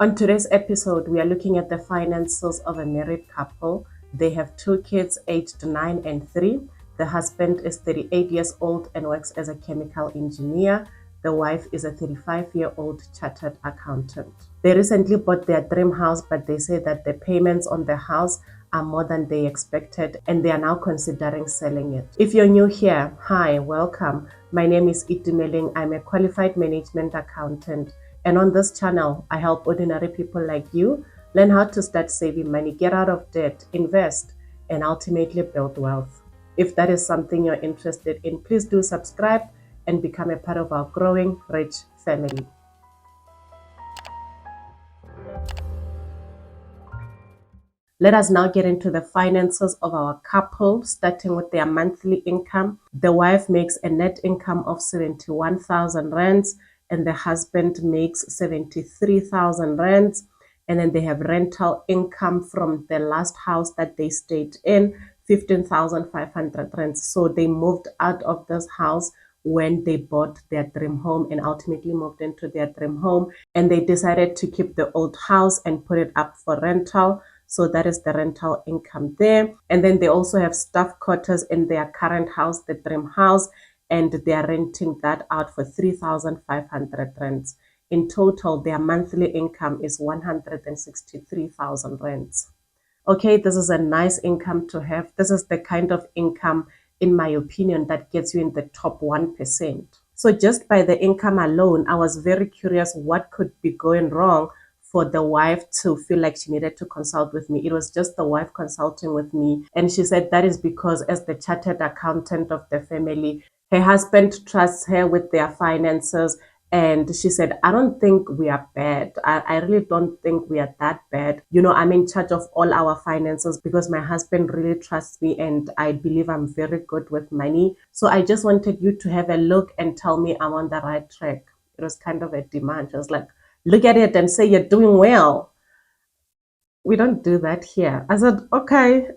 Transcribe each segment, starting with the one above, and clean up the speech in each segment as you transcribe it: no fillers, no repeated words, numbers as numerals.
On today's episode, we are looking at the finances of a married couple. They have two kids aged 9 and 3. The husband is 38 years old and works as a chemical engineer. The wife is a 35-year-old chartered accountant. They recently bought their dream house, but they say that the payments on the house are more than they expected and they are now considering selling it. If you're new here, hi, welcome. My name is Itumeling. I'm a qualified management accountant. And on this channel, I help ordinary people like you learn how to start saving money, get out of debt, invest, and ultimately build wealth. If that is something you're interested in, please do subscribe and become a part of our growing rich family. Let us now get into the finances of our couple, starting with their monthly income. The wife makes a net income of 71,000 rands and the husband makes 73,000 rands. And then they have rental income from the last house that they stayed in, 15,500 rands. So they moved out of this house when they bought their dream home and ultimately moved into their dream home. And they decided to keep the old house and put it up for rental. So that is the rental income there. And then they also have staff quarters in their current house, the dream house, and they are renting that out for 3,500 rands. In total, their monthly income is 163,000 rands. Okay, this is a nice income to have. This is the kind of income, in my opinion, that gets you in the top 1%. So just by the income alone, I was very curious what could be going wrong for the wife to feel like she needed to consult with me. It was just the wife consulting with me. And she said that is because, as the chartered accountant of the family, her husband trusts her with their finances. And she said, I don't think we are bad. I really don't think we are that bad. I'm in charge of all our finances because my husband really trusts me and I believe I'm very good with money. So I just wanted you to have a look and tell me I'm on the right track. It was kind of a demand. She was like, look at it and say you're doing well. We don't do that here. I said, okay,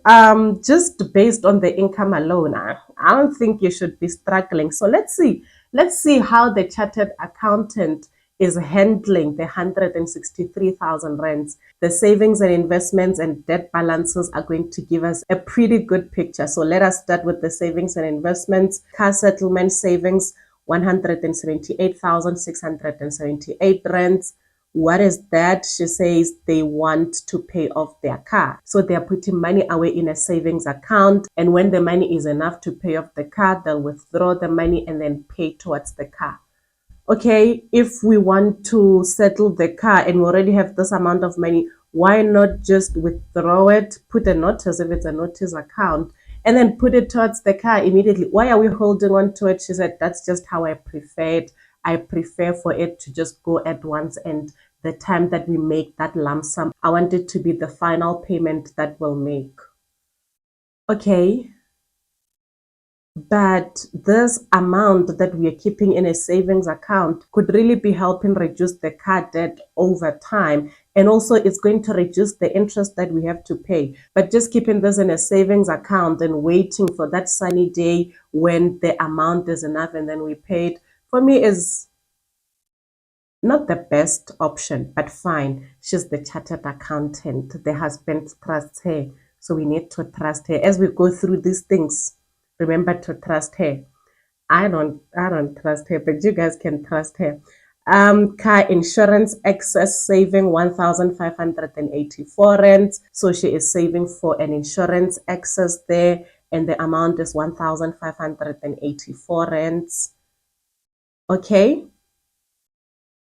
just based on the income alone, I don't think you should be struggling. So let's see. Let's see how the chartered accountant is handling the 163,000 rands. The savings and investments and debt balances are going to give us a pretty good picture. So let us start with the savings and investments. Car settlement savings, 178,678 rands. What is that? She says they want to pay off their car. So they're putting money away in a savings account. And when the money is enough to pay off the car, they'll withdraw the money and then pay towards the car. Okay, if we want to settle the car and we already have this amount of money, why not just withdraw it, put a notice if it's a notice account, and then put it towards the car immediately? Why are we holding on to it? She said, that's just how I prefer it. I prefer for it to just go at once, and the time that we make that lump sum, I want it to be the final payment that we'll make. Okay, but this amount that we are keeping in a savings account could really be helping reduce the car debt over time. And also it's going to reduce the interest that we have to pay. But just keeping this in a savings account and waiting for that sunny day when the amount is enough and then we pay it, for me is not the best option, but fine. She's the chartered accountant. The husband trusts her. So we need to trust her as we go through these things. Remember to trust her. I don't trust her, but you guys can trust her. Car insurance excess saving 1,584 rands. So she is saving for an insurance excess there, and the amount is 1,584 rands. Okay.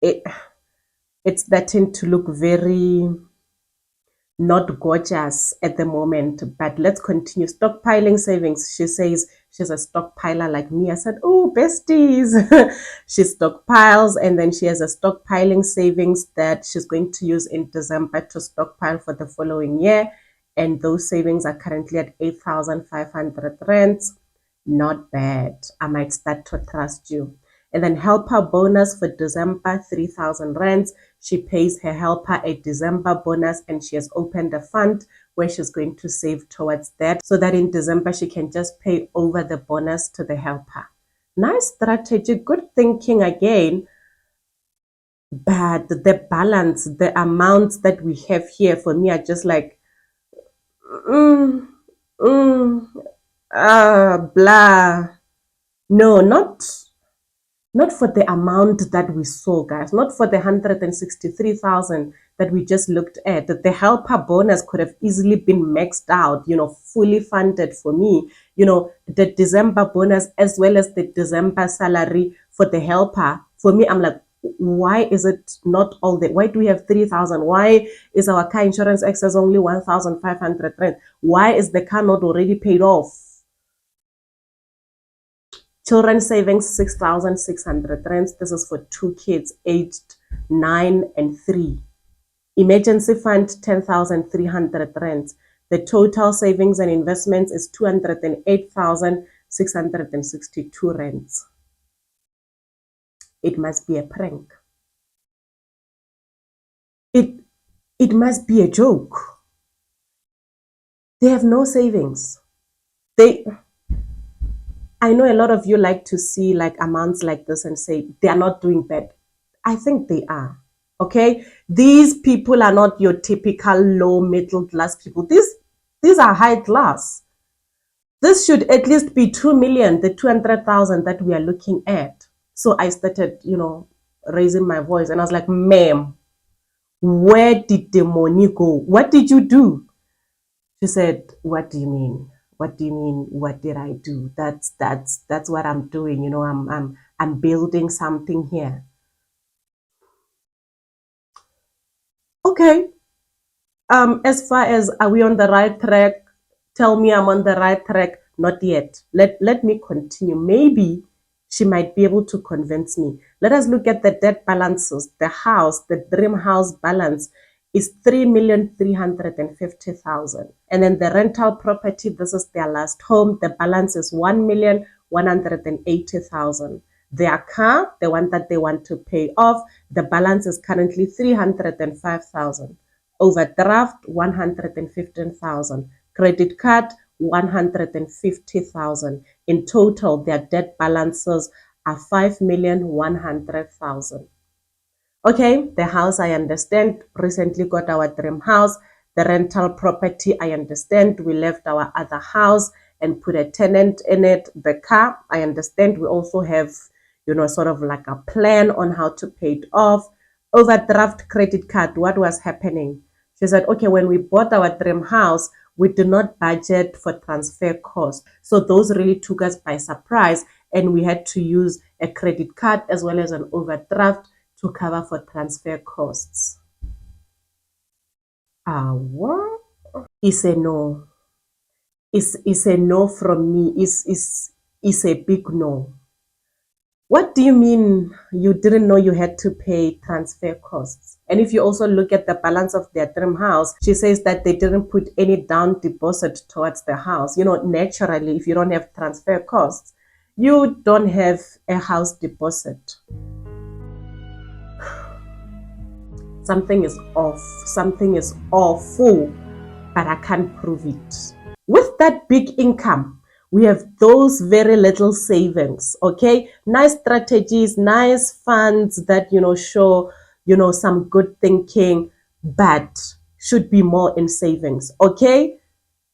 It it's starting to look very not gorgeous at the moment, but let's continue. Stockpiling savings. She says she's a stockpiler like me. I said, oh, besties. She stockpiles and then she has a stockpiling savings that she's going to use in December to stockpile for the following year. And those savings are currently at 8,500 rands. Not bad. I might start to trust you. And then helper bonus for December, 3,000 rands. She pays her helper a December bonus and she has opened a fund where she's going to save towards that so that in December she can just pay over the bonus to the helper. Nice strategy, good thinking again. But the balance, the amounts that we have here for me are just like, mm, mm, blah. No, not for the amount that we saw, guys, not for the 163,000 that we just looked at. The helper bonus could have easily been maxed out, fully funded for me. The December bonus as well as the December salary for the helper. For me, I'm like, why is it not all that? Why do we have 3,000? Why is our car insurance excess only 1,500 rand? Why is the car not already paid off? Children savings 6,600 rands. This is for 2 kids aged 9 and 3. Emergency fund 10,300 rands. The total savings and investments is 208,662 rands. It must be a prank. It must be a joke. They have no savings. I know a lot of you like to see like amounts like this and say they are not doing bad. I think they are. Okay, these people are not your typical low middle class people. These are high class. This should at least be 2 million, the 200,000 that we are looking at. So I started, raising my voice and I was like, ma'am, where did the money go? What did you do? She said, what do you mean? What do you mean? What did I do? That's what I'm doing. I'm building something here. Okay. As far as are we on the right track? Tell me I'm on the right track. Not yet. Let me continue. Maybe she might be able to convince me. Let us look at the debt balances. The house, the dream house balance is 3,350,000. And then the rental property, this is their last home. The balance is 1,180,000. Their car, the one that they want to pay off, the balance is currently 305,000. Overdraft 115,000. Credit card 150,000. In total, their debt balances are 5,100,000. Okay, the house I understand, recently got our dream house. The rental property I understand, we left our other house and put a tenant in it. The car I understand, we also have, sort of like a plan on how to pay it off. Overdraft credit card, what was happening? She said, okay, when we bought our dream house, we did not budget for transfer costs. So those really took us by surprise and we had to use a credit card as well as an overdraft to cover for transfer costs. What? It's a no. It's a no from me. It's a big no. What do you mean you didn't know you had to pay transfer costs? And if you also look at the balance of their dream house, she says that they didn't put any down deposit towards the house. Naturally, if you don't have transfer costs, you don't have a house deposit. Something is off. Something is awful, but I can't prove it. With that big income, we have those very little savings. Okay, nice strategies, nice funds that show some good thinking, but should be more in savings. Okay,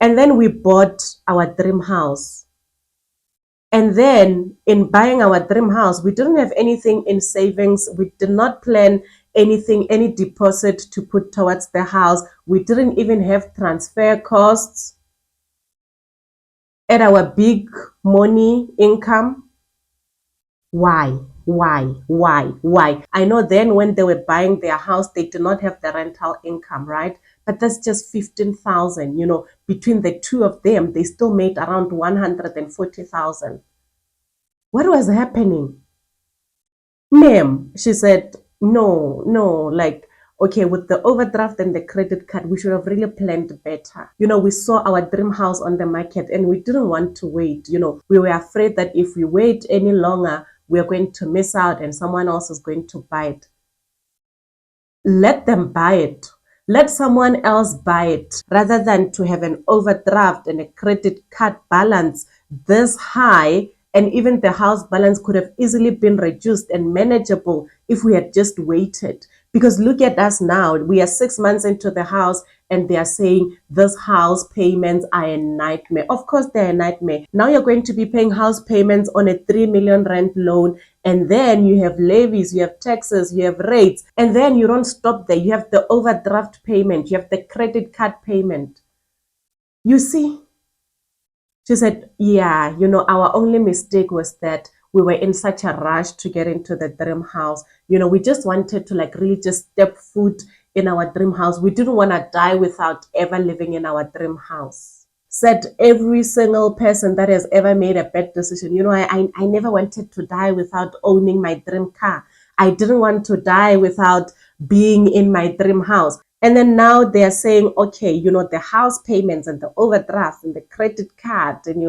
and then we bought our dream house. And then in buying our dream house, we didn't have anything in savings. We did not plan anything, any deposit to put towards the house. We didn't even have transfer costs at our big money income. Why? I know then when they were buying their house, they did not have the rental income, right? But that's just 15,000. Between the two of them, they still made around 140,000. What was happening? Ma'am, she said, no, like, okay, with the overdraft and the credit card, we should have really planned better. We saw our dream house on the market and we didn't want to wait. We were afraid that if we wait any longer, we're going to miss out and someone else is going to buy it. Let them buy it. Let someone else buy it rather than to have an overdraft and a credit card balance this high And even the house balance could have easily been reduced and manageable if we had just waited. Because look at us now, we are 6 months into the house and they are saying this house payments are a nightmare. Of course, they're a nightmare. Now you're going to be paying house payments on a 3 million rent loan, and then you have levies, you have taxes, you have rates, and then you don't stop there. You have the overdraft payment, you have the credit card payment. You see, she said, yeah, our only mistake was that we were in such a rush to get into the dream house. We just wanted to like really just step foot in our dream house. We didn't want to die without ever living in our dream house. Said every single person that has ever made a bad decision, I never wanted to die without owning my dream car. I didn't want to die without being in my dream house. And then now they are saying, okay, the house payments and the overdraft and the credit card and,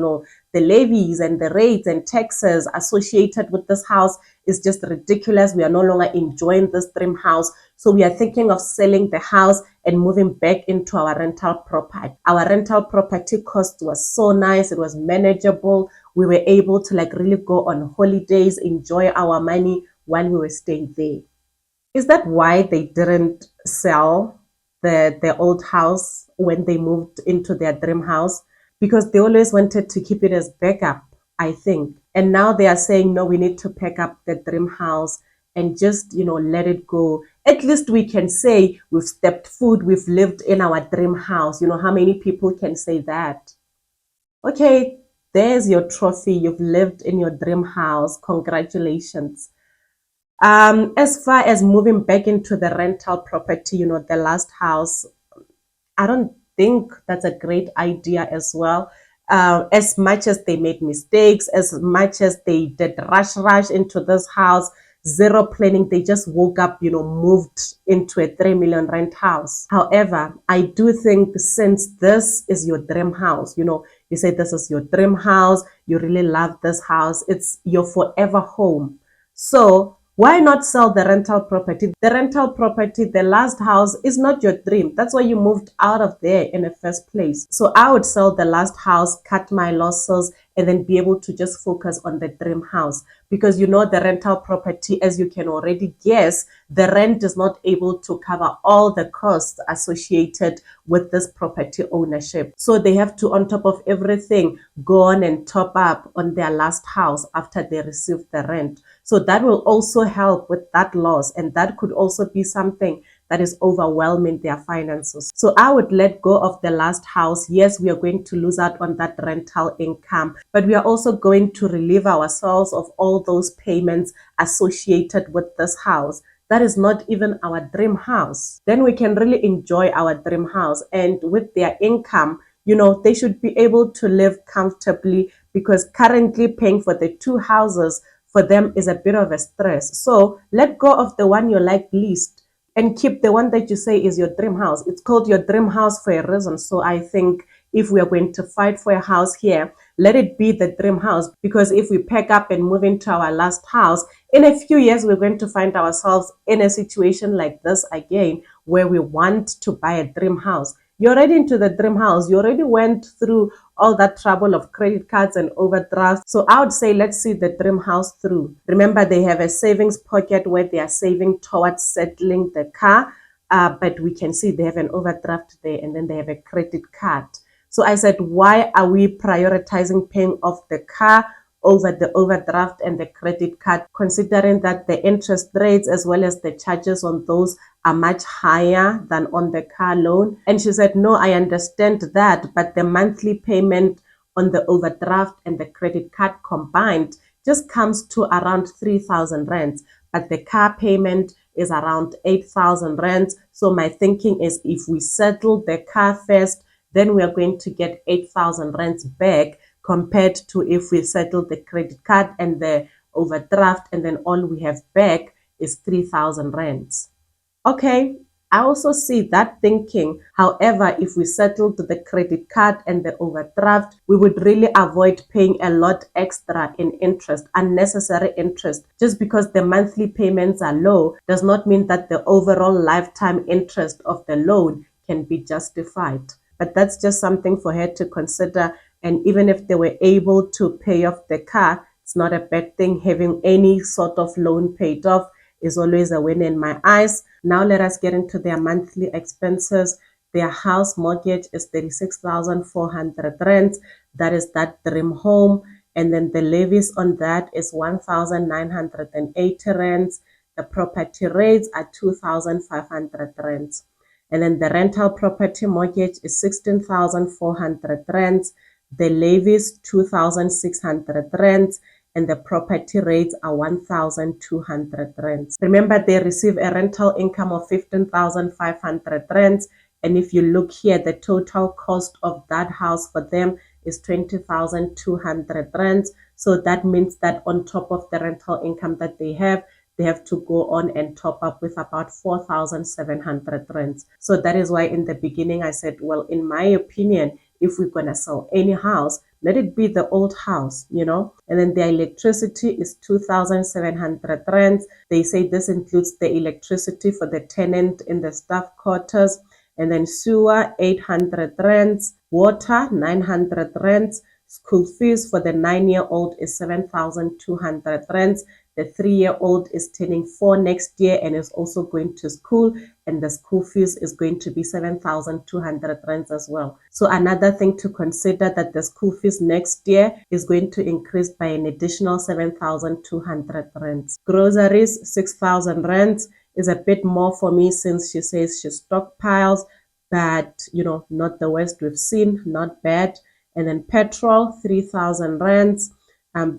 the levies and the rates and taxes associated with this house is just ridiculous. We are no longer enjoying this dream house. So we are thinking of selling the house and moving back into our rental property. Our rental property cost was so nice. It was manageable. We were able to like really go on holidays, enjoy our money while we were staying there. Is that why they didn't sell the old house when they moved into their dream house? Because they always wanted to keep it as backup, I think. And now they are saying, no, we need to pack up the dream house and just, let it go. At least we can say we've stepped foot, we've lived in our dream house. How many people can say that? Okay, there's your trophy. You've lived in your dream house. Congratulations. As far as moving back into the rental property, the last house, I don't think that's a great idea as well. As much as they made mistakes, as much as they did rush into this house, zero planning, they just woke up, moved into a 3 million rent house. However, I do think since this is your dream house, you say this is your dream house, you really love this house, it's your forever home. So why not sell the rental property? The rental property, the last house, is not your dream. That's why you moved out of there in the first place. So I would sell the last house, cut my losses, and then be able to just focus on the dream house. Because the rental property, as you can already guess, the rent is not able to cover all the costs associated with this property ownership. So they have to, on top of everything, go on and top up on their last house after they receive the rent. So that will also help with that loss. And that could also be something that is overwhelming their finances. So I would let go of the last house. Yes, we are going to lose out on that rental income, but we are also going to relieve ourselves of all those payments associated with this house. That is not even our dream house. Then we can really enjoy our dream house. And with their income, they should be able to live comfortably, because currently paying for the two houses for them is a bit of a stress. So let go of the one you like least and keep the one that you say is your dream house. It's called your dream house for a reason. So I think if we are going to fight for a house here, let it be the dream house. Because if we pack up and move into our last house, in a few years, we're going to find ourselves in a situation like this again, where we want to buy a dream house. You're already into the dream house. You already went through all that trouble of credit cards and overdrafts. So I would say, let's see the dream house through. Remember, they have a savings pocket where they are saving towards settling the car. But we can see they have an overdraft there, and then they have a credit card. So I said, why are we prioritizing paying off the car over the overdraft and the credit card, considering that the interest rates as well as the charges on those are much higher than on the car loan? And she said, no, I understand that, but the monthly payment on the overdraft and the credit card combined just comes to around 3,000 rands, but the car payment is around 8,000 rands. So my thinking is, if we settle the car first, then we are going to get 8,000 rands back, compared to if we settle the credit card and the overdraft, and then all we have back is 3,000 rands. Okay, I also see that thinking. However, if we settled the credit card and the overdraft, we would really avoid paying a lot extra in interest, unnecessary interest. Just because the monthly payments are low does not mean that the overall lifetime interest of the loan can be justified. But that's just something for her to consider. And even if they were able to pay off the car, It's not a bad thing. Having any sort of loan paid off is always a win in my eyes. Now let us get into their monthly expenses. Their house mortgage is 36,400 rands. That is that dream home. And then the levies on that is 1,980 rands. The property rates are 2,500 rands. And then the rental property mortgage is 16,400 rands. The levies 2,600 rands. And the property rates are 1,200 rands. Remember, they receive a rental income of 15,500 rands. And if you look here, the total cost of that house for them is 20,200 rands. So that means that on top of the rental income that they have to go on and top up with about 4,700 rands. So that is why in the beginning I said, well, in my opinion, if we're going to sell any house, let it be the old house, And then the electricity is 2,700 rands. They say this includes the electricity for the tenant in the staff quarters. And then sewer, 800 rands. Water, 900 rands. School fees for the 9-year-old is 7,200 rands. The 3-year-old is turning 4 next year and is also going to school, and the school fees is going to be 7,200 rands as well. So another thing to consider, that the school fees next year is going to increase by an additional 7,200 rands. Groceries, 6,000 rands, is a bit more for me since she says she stockpiles, but not the worst we've seen, not bad. And then petrol, 3,000 rands.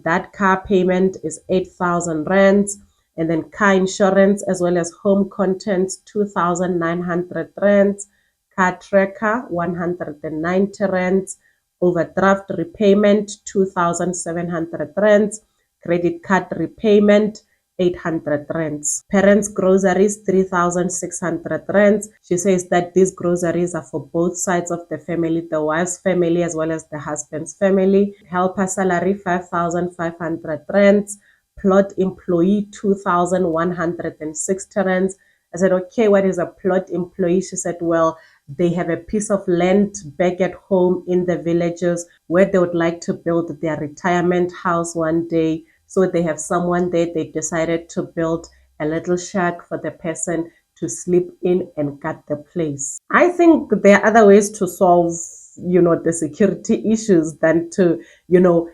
That car payment is 8,000 rands. And then car insurance as well as home contents, 2,900 rands. Car tracker, 190 rands. Overdraft repayment, 2,700 rands. Credit card repayment, 800 rands. Parents' groceries, 3,600 rands. She says that these groceries are for both sides of the family, the wife's family as well as the husband's family. Helper salary, 5,500 rands. Plot employee, 2,160 rands. I said, okay, what is a plot employee? She said, well, they have a piece of land back at home in the villages where they would like to build their retirement house one day. So they have someone there. They decided to build a little shack for the person to sleep in and guard the place. I think there are other ways to solve the security issues than to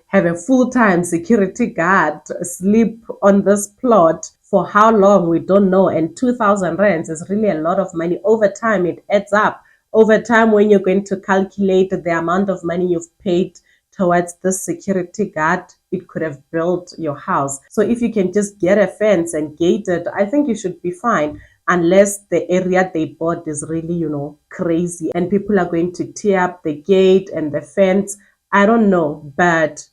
have a full-time security guard sleep on this plot. For how long, we don't know. And 2,000 rands is really a lot of money. Over time, it adds up. Over time, when you're going to calculate the amount of money you've paid towards the security guard, it could have built your house. So if you can just get a fence and gate it, I think you should be fine, unless the area they bought is really, crazy and people are going to tear up the gate and the fence. I don't know, but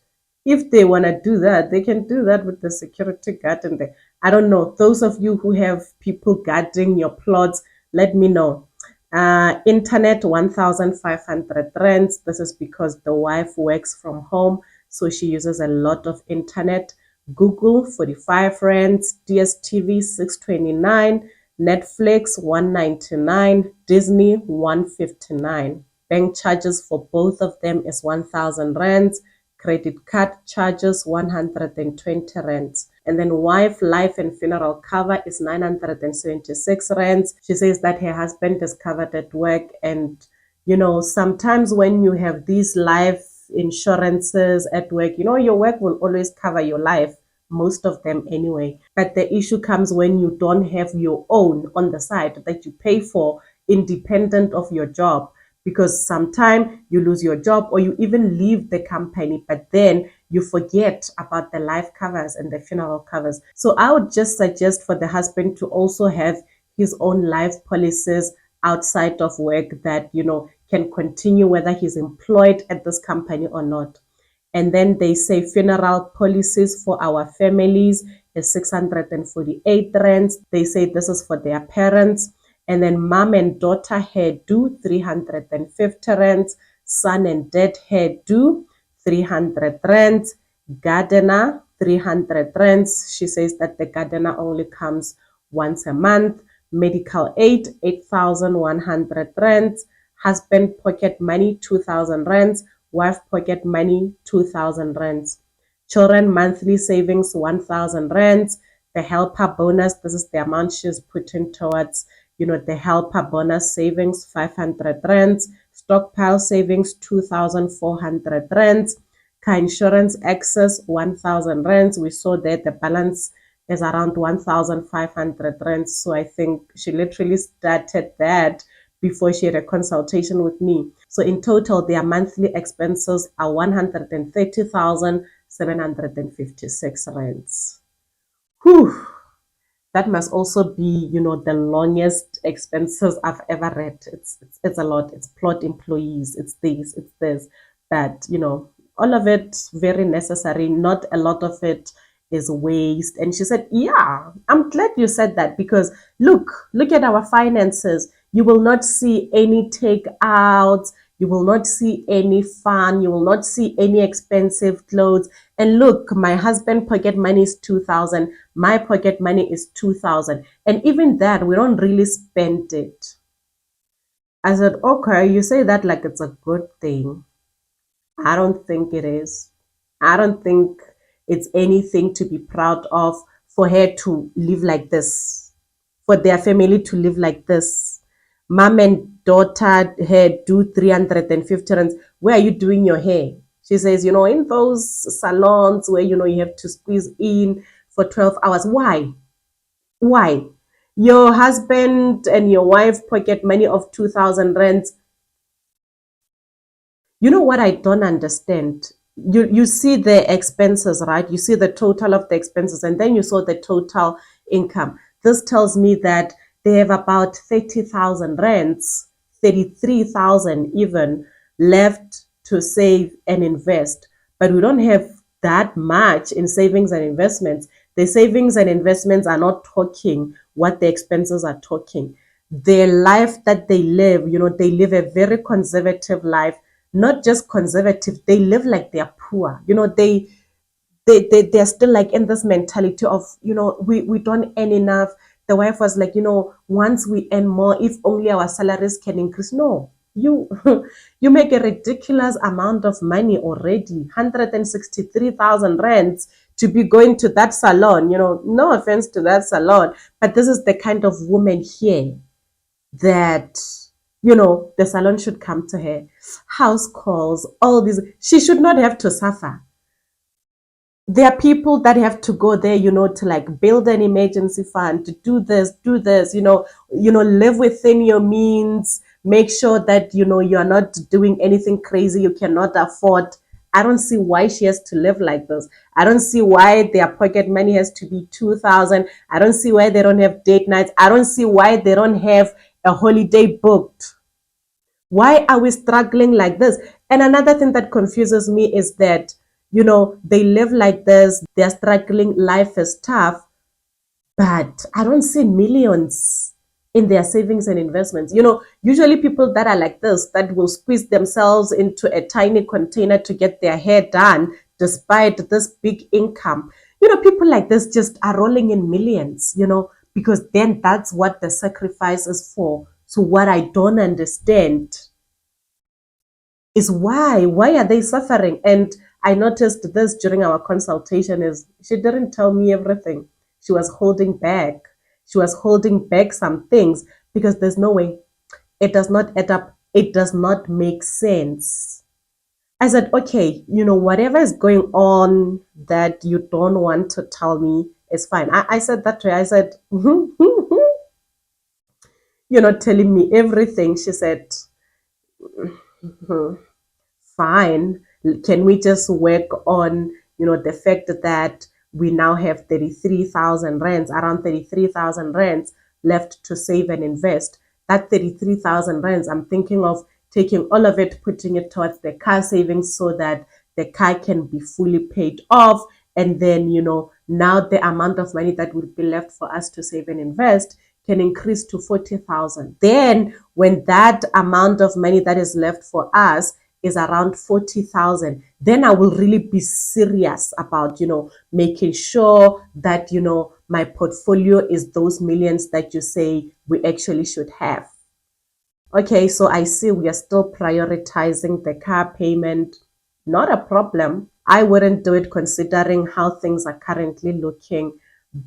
if they want to do that, they can do that with the security guard in there. I don't know. Those of you who have people guarding your plots, let me know. Internet, 1,500 rands. This is because the wife works from home, so she uses a lot of internet. Google, 45 rands. DSTV, 629. Netflix, 199. Disney, 159. Bank charges for both of them is 1,000 rands. Credit card charges, 120 rands. And then wife life and funeral cover is 976 rands. She says that her husband is covered at work, and sometimes when you have these life insurances at work, your work will always cover your life, most of them anyway. But the issue comes when you don't have your own on the side that you pay for independent of your job, because sometimes you lose your job or you even leave the company, but then you forget about the life covers and the funeral covers. So I would just suggest for the husband to also have his own life policies outside of work that, can continue whether he's employed at this company or not. And then they say funeral policies for our families is 648 rands. They say this is for their parents. And then mom and daughter hairdo, 350 rands. Son and dad hairdo, 300 rands. Gardener, 300 rands. She says that the gardener only comes once a month. Medical aid, 8,100 rands. Husband pocket money, 2,000 rands. Wife pocket money, 2,000 rands. Children monthly savings 1,000 rands. The helper bonus, this is the amount she's putting towards, the helper bonus savings 500 rands. Stockpile savings 2,400 rands. Car insurance excess 1,000 rands. We saw that the balance is around 1,500 rands. So I think she literally started that before she had a consultation with me. So in total, their monthly expenses are 130,756 rands. Whew. That must also be, the longest expenses I've ever read. It's a lot. It's plot employees. It's this. It's this. But all of it very necessary. Not a lot of it is waste. And she said, "Yeah, I'm glad you said that because look at our finances. You will not see any takeouts. You will not see any fun. You will not see any expensive clothes. And look, my husband pocket money is 2,000. My pocket money is 2,000. And even that, we don't really spend it." I said, "Okay, you say that like it's a good thing. I don't think it is. I don't think it's anything to be proud of for her to live like this, for their family to live like this. Mom and daughter hair do 350 rands. Where are you doing your hair?" She says, in those salons where, you have to squeeze in for 12 hours. Why? Why? Your husband and your wife pocket money of 2,000 rands. You know what I don't understand? You see the expenses, right? You see the total of the expenses, and then you saw the total income. This tells me that they have about 30,000 rands, 33,000 even left to save and invest. But we don't have that much in savings and investments. The savings and investments are not talking what the expenses are talking. Their life that they live, they live a very conservative life. Not just conservative, they live like they're poor. They're still like in this mentality of, we don't earn enough. The wife was like, once we earn more, if only our salaries can increase. No, you you make a ridiculous amount of money already, 163,000 rands to be going to that salon. No offense to that salon, but this is the kind of woman here that the salon should come to her. House calls, all these, she should not have to suffer. There are people that have to go there, to like build an emergency fund, to do this, live within your means, make sure that you're not doing anything crazy you cannot afford. I don't see why she has to live like this. I don't see why their pocket money has to be 2,000. I don't see why they don't have date nights. I don't see why they don't have a holiday booked. Why are we struggling like this? And another thing that confuses me is that, they live like this, they're struggling, life is tough, but I don't see millions in their savings and investments. Usually people that are like this, that will squeeze themselves into a tiny container to get their hair done, despite this big income. People like this just are rolling in millions, because then that's what the sacrifice is for. So what I don't understand is why are they suffering? And I noticed this during our consultation is she didn't tell me everything. She was holding back. She was holding back some things because there's no way. It does not add up. It does not make sense. I said, okay, whatever is going on that you don't want to tell me is fine. I said that to her. I said, you're not telling me everything. She said, fine. Can we just work on, the fact that we now have 33,000 rands, around 33,000 rands left to save and invest. That 33,000 rands, I'm thinking of taking all of it, putting it towards the car savings so that the car can be fully paid off. And then, now the amount of money that would be left for us to save and invest can increase to 40,000. Then when that amount of money that is left for us is around 40,000, then I will really be serious about, making sure that, my portfolio is those millions that you say we actually should have. Okay, so I see we are still prioritizing the car payment. Not a problem. I wouldn't do it considering how things are currently looking.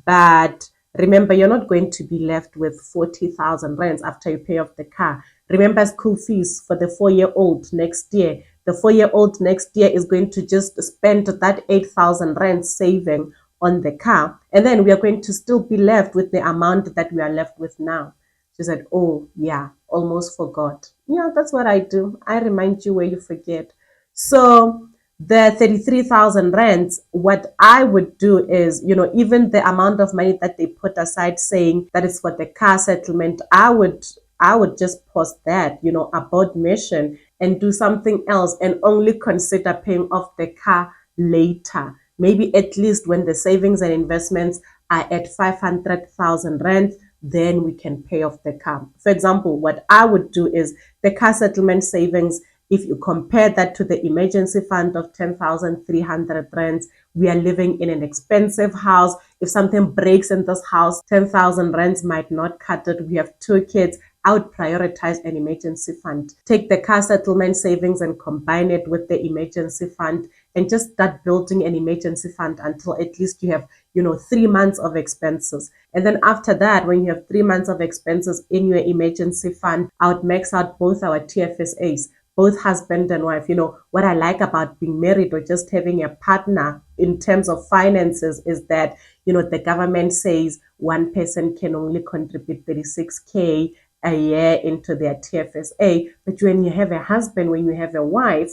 But remember, you're not going to be left with 40,000 rands after you pay off the car. Remember, school fees for the 4-year-old next year. The 4-year-old next year is going to just spend that 8,000 rands saving on the car. And then we are going to still be left with the amount that we are left with now. She said, oh, yeah, almost forgot. Yeah, that's what I do. I remind you where you forget. So the 33,000 rands, what I would do is, even the amount of money that they put aside saying that is for the car settlement, I would just pause that, abort mission and do something else and only consider paying off the car later. Maybe at least when the savings and investments are at 500,000 rand, then we can pay off the car. For example, what I would do is the car settlement savings, if you compare that to the emergency fund of 10,300 rands, we are living in an expensive house. If something breaks in this house, 10,000 rands might not cut it. We have 2 kids. I would prioritize an emergency fund. Take the car settlement savings and combine it with the emergency fund and just start building an emergency fund until at least you have, 3 months of expenses. And then after that, when you have 3 months of expenses in your emergency fund, I would max out both our TFSAs, both husband and wife. What I like about being married or just having a partner in terms of finances is that, the government says one person can only contribute 36K a year into their TFSA. But when you have a husband, when you have a wife,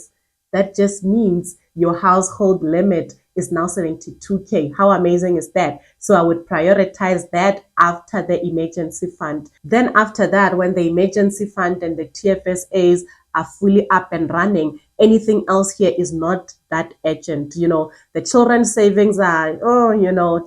that just means your household limit is now 72K. How amazing is that? So I would prioritize that after the emergency fund. Then after that, when the emergency fund and the TFSAs are fully up and running, anything else here is not that urgent. The children's savings are,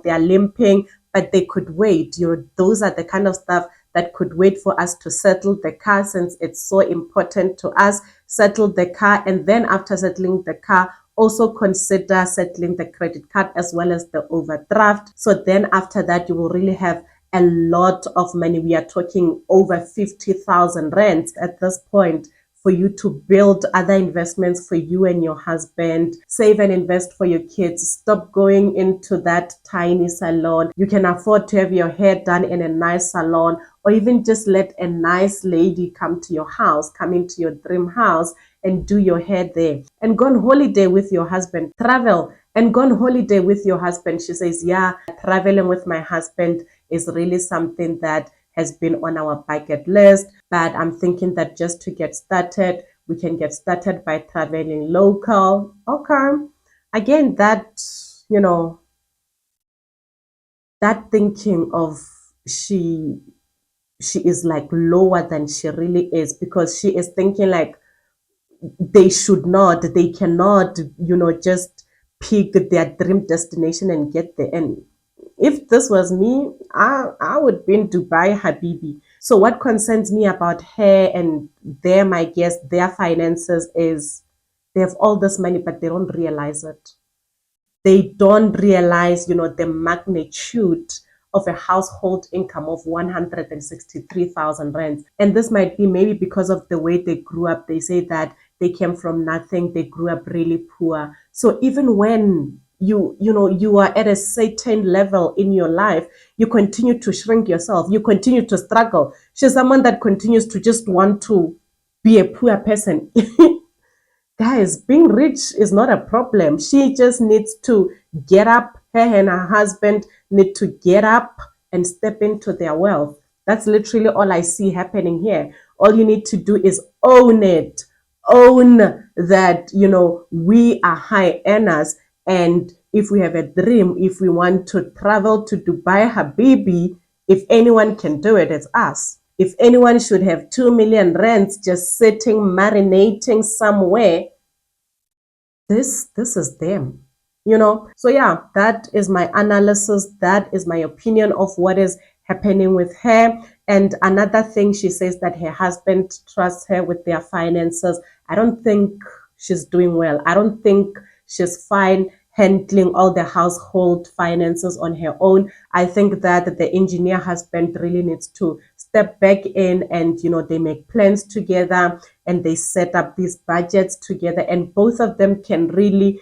they are limping, but they could wait. Those are the kind of stuff that could wait for us to settle the car, since it's so important to us. Settle the car, and then after settling the car, also consider settling the credit card as well as the overdraft. So then after that, you will really have a lot of money. We are talking over 50,000 rands at this point for you to build other investments for you and your husband. Save and invest for your kids. Stop going into that tiny salon. You can afford to have your hair done in a nice salon, or even just let a nice lady come to your house, come into your dream house and do your hair there. And go on holiday with your husband. Travel and go on holiday with your husband. She says, yeah, traveling with my husband is really something that has been on our bucket list. But I'm thinking that just to get started, we can get started by traveling local. Okay. Again, that, that thinking of she is like lower than she really is, because she is thinking like they cannot, just pick their dream destination and get there. And if this was me, I would be in Dubai, Habibi. So what concerns me about her and them, I guess, their finances is they have all this money, but they don't realize it. They don't realize, the magnitude of a household income of 163,000 rands. And this might be maybe because of the way they grew up. They say that they came from nothing, they grew up really poor. So even when you are at a certain level in your life, you continue to shrink yourself, you continue to struggle. She's someone that continues to just want to be a poor person. Guys, being rich is not a problem. She just needs to get up. Her and her husband need to get up and step into their wealth. That's literally all I see happening here. All you need to do is own it. Own that, we are high earners. And if we have a dream, if we want to travel to Dubai, Habibi, if anyone can do it, it's us. If anyone should have 2 million rands just sitting, marinating somewhere, this is them. So yeah, that is my analysis, that is my opinion of what is happening with her. And another thing, she says that her husband trusts her with their finances. I don't think she's doing well. I don't think she's fine handling all the household finances on her own. I think that the engineer husband really needs to step back in and, they make plans together and they set up these budgets together, and both of them can really,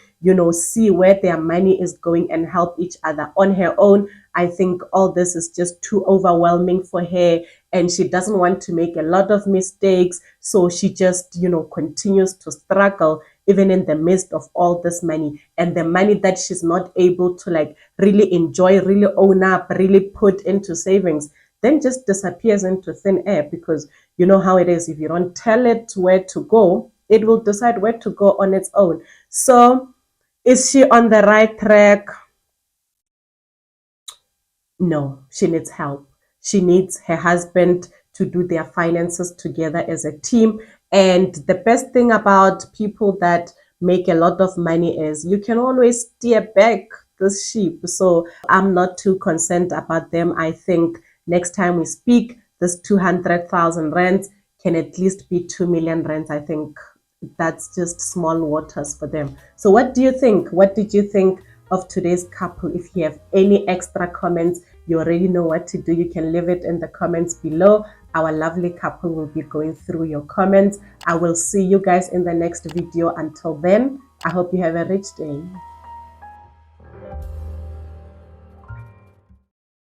see where their money is going and help each other. On her own, I think all this is just too overwhelming for her, and she doesn't want to make a lot of mistakes. So she just, continues to struggle even in the midst of all this money, and the money that she's not able to like really enjoy, really own up, really put into savings, then just disappears into thin air, because you know how it is. If you don't tell it where to go, it will decide where to go on its own. So is she on the right track? No, she needs help. She needs her husband to do their finances together as a team. And the best thing about people that make a lot of money is you can always steer back this sheep. So I'm not too concerned about them. I think next time we speak, this 200,000 rands can at least be 2 million rands. I think that's just small waters for them. So what do you think? What did you think of today's couple? If you have any extra comments, you already know what to do. You can leave it in the comments below. Our lovely couple will be going through your comments. I will see you guys in the next video. Until then, I hope you have a rich day.